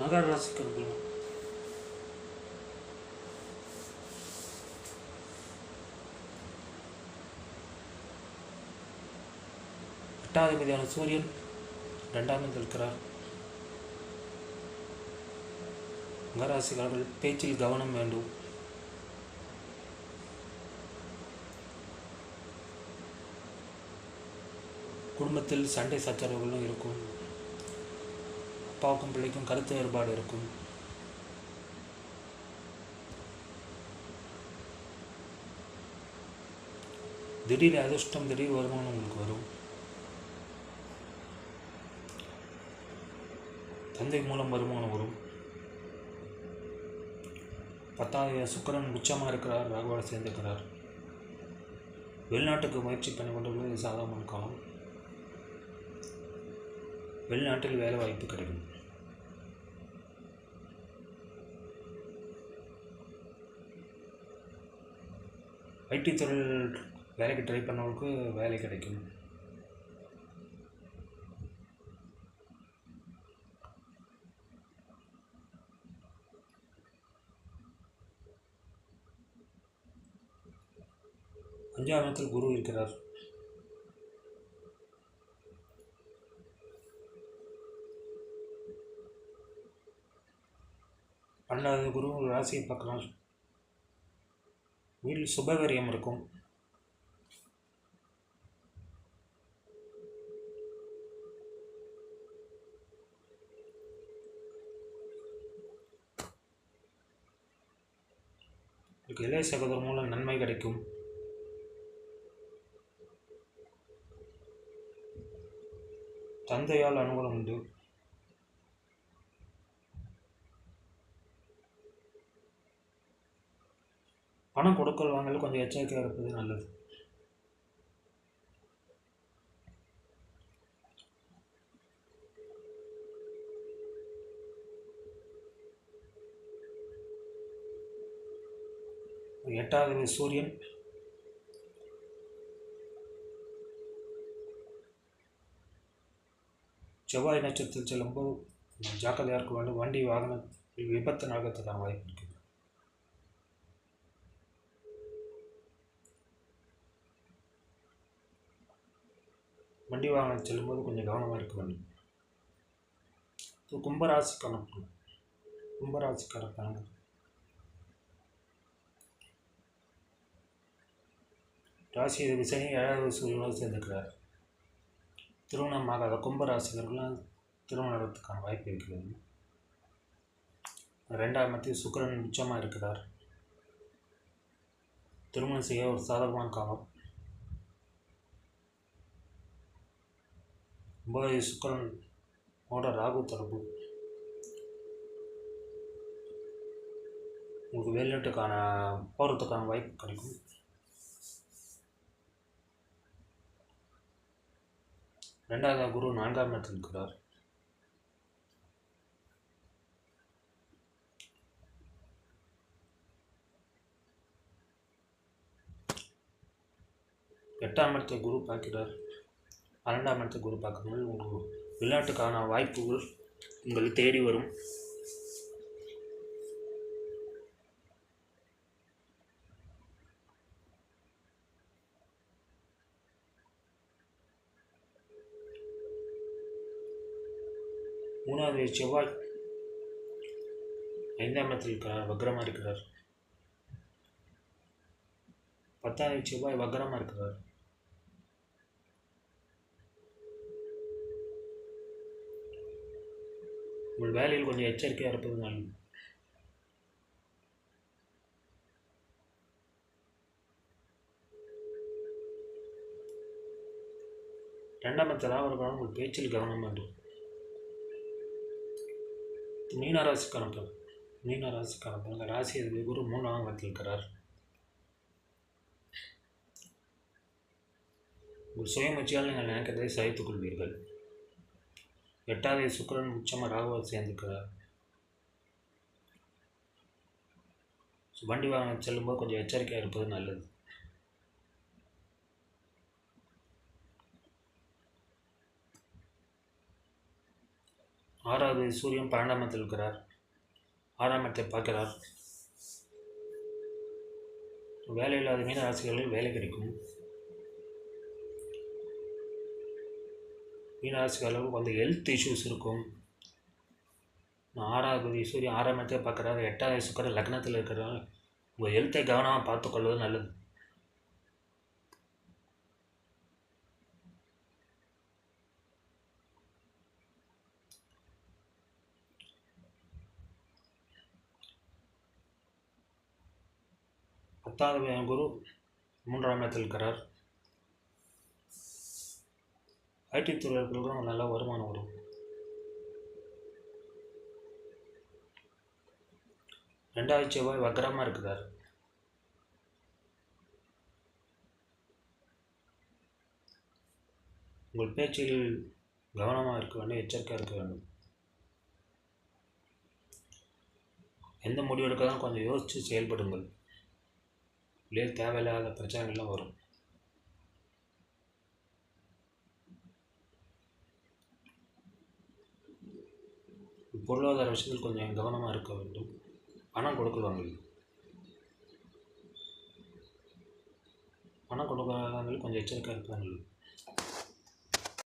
மகர ராசிக்காரர்கள் 8வது அதிபதியான சூரியன் 2ஆம் இடத்தில் இருக்கிறார். மகராசிக்காரர்கள் பேச்சில் கவனம் வேண்டும். குடும்பத்தில் சண்டை சச்சரவுகளும் இருக்கும். அப்பாவுக்கும் பிள்ளைக்கும் கருத்து வேறுபாடு இருக்கும். திடீர் அதிர்ஷ்டம், திடீர் வருமானம் உங்களுக்கு வரும். தந்தை மூலம் வருமானம் வரும். 10வது சுக்கிரன் உச்சமாக இருக்கிறார், ராகுவோடு சேர்ந்திருக்கிறார். வெளிநாட்டுக்கு முயற்சி பண்ணி கொண்டுள்ளது சாதகமான காலம். வெளிநாட்டில் வேலை வாய்ப்பு கிடைக்கும். ஐடி துறையில் வேலைக்கு ட்ரை பண்ணவங்களுக்கு வேலை கிடைக்கும். அஞ்சாம் இடத்தில் குரு இருக்கிறார். பன்னெண்டாவது குரு ராசியை பார்க்கலாம். வீட்டில் சுபகாரியம் இருக்கும். இளைய சகோதரர் மூலம் நன்மை கிடைக்கும். தந்தையால் அனுகூலம் உண்டு. பணம் கொடுக்கல் வாங்கல கொஞ்சம் எச்சரிக்கையாக இருப்பது நல்லது. எட்டாவது சூரியன் செவ்வாய் நட்சத்திரத்தில் செல்லும்போது ஜாக்கிரதையாக இருக்க வேண்டும். வண்டி வாகன விபத்து நடக்கிறதுக்கான வாய்ப்பு இருக்குது. வண்டி வாகனம் செல்லும்போது கொஞ்சம் கவனமாக இருக்க வேண்டும். கும்பராசிக்காரங்க ராசி அதிபதி சனி 7வது சூரியனோடு சேர்ந்திருக்கிறார். திருமணமாகாத கும்பராசிகர்கள்லாம் திருமணம் நடத்துக்கான வாய்ப்பு இருக்கிறது. 2ஆம் இடத்தில் சுக்கிரன் உச்சமாக இருக்கிறார். திருமணம் செய்ய ஒரு சாதகமான காலம். 9 சுக்கிரனோட ராகு தொடர்பு. உங்களுக்கு வெளிநாட்டுக்கான போகிறதுக்கான வாய்ப்பு கிடைக்கும். 2வது குரு 4ஆம் இடத்தில் இருக்கிறார். எட்டாம் இடத்தை குரு பார்க்கிறார். 12ஆம் இடத்தை குரு பார்க்கும்போது உங்களுக்கு வெளிநாட்டுக்கான வாய்ப்புகள் உங்களை தேடி வரும். மூணாவது செவ்வாய் 5ஆம் இடத்தில் இருக்கிறார், வக்ரமாக இருக்கிறார். 10வது செவ்வாய் வக்ரமாக இருக்கிறார். உங்கள் வேலையில் கொஞ்சம் எச்சரிக்கையாக இருப்பது நல்லது. ரெண்டாம் இடத்தில் ராவர்களும் உங்கள் பேச்சில் கவனம் வேண்டும். மீனராசிக்காரர்கள் ராசி அதிபதி குரு 3ஆம் இடத்தில் இருக்கிறார். உங்கள் சுயமுயற்சியால் நீங்கள் நினைக்கிறதை சகித்துக் கொள்வீர்கள். 8வது சுக்கிரன் உச்சமாக ராகுவோடு சேர்ந்திருக்கிறார். வண்டி வாகனம் செல்லும்போது கொஞ்சம் எச்சரிக்கையாக இருப்பது நல்லது. 6வது சூரியன் 12ஆம் இடத்தில் இருக்கிறார். 6ஆம் இடத்தை பார்க்கிறார். வேலை இல்லாத மீன ராசிகளில் வேலை கிடைக்கும். மீன ராசிகளுக்கு கொஞ்சம் ஹெல்த் இஷ்யூஸ் இருக்கும். 6வது சூரியன் 6ஆம் இடத்தை பார்க்குறாரு. 8வது சுக்கிரன் லக்னத்தில் இருக்கிறார். உங்கள் ஹெல்த்தை கவனமாக பார்த்துக்கொள்வது நல்லது. பத்தாவது குரு 3ஆம் இடத்தில் இருக்கிறார். ஐடி துறைகளுக்கு நல்ல வருமானம் வரும். 2வது செவ்வாய் வக்கரமாக இருக்கிறார். உங்கள் பேச்சில் கவனமாக இருக்க வேண்டும், எச்சரிக்கையாக இருக்க வேண்டும். எந்த முடிவு எடுக்கதான் கொஞ்சம் யோசித்து செயல்படுங்கள். இல்லையே தேவையில்லாத பிரச்சனைகள்லாம் வரும். பொருளாதார விஷயத்தில் கொஞ்சம் கவனமாக இருக்க வேண்டும். பணம் கொடுக்குவாங்க. பணம் கொடுக்குறவங்க கொஞ்சம் எச்சரிக்கையாக இருப்பாங்க.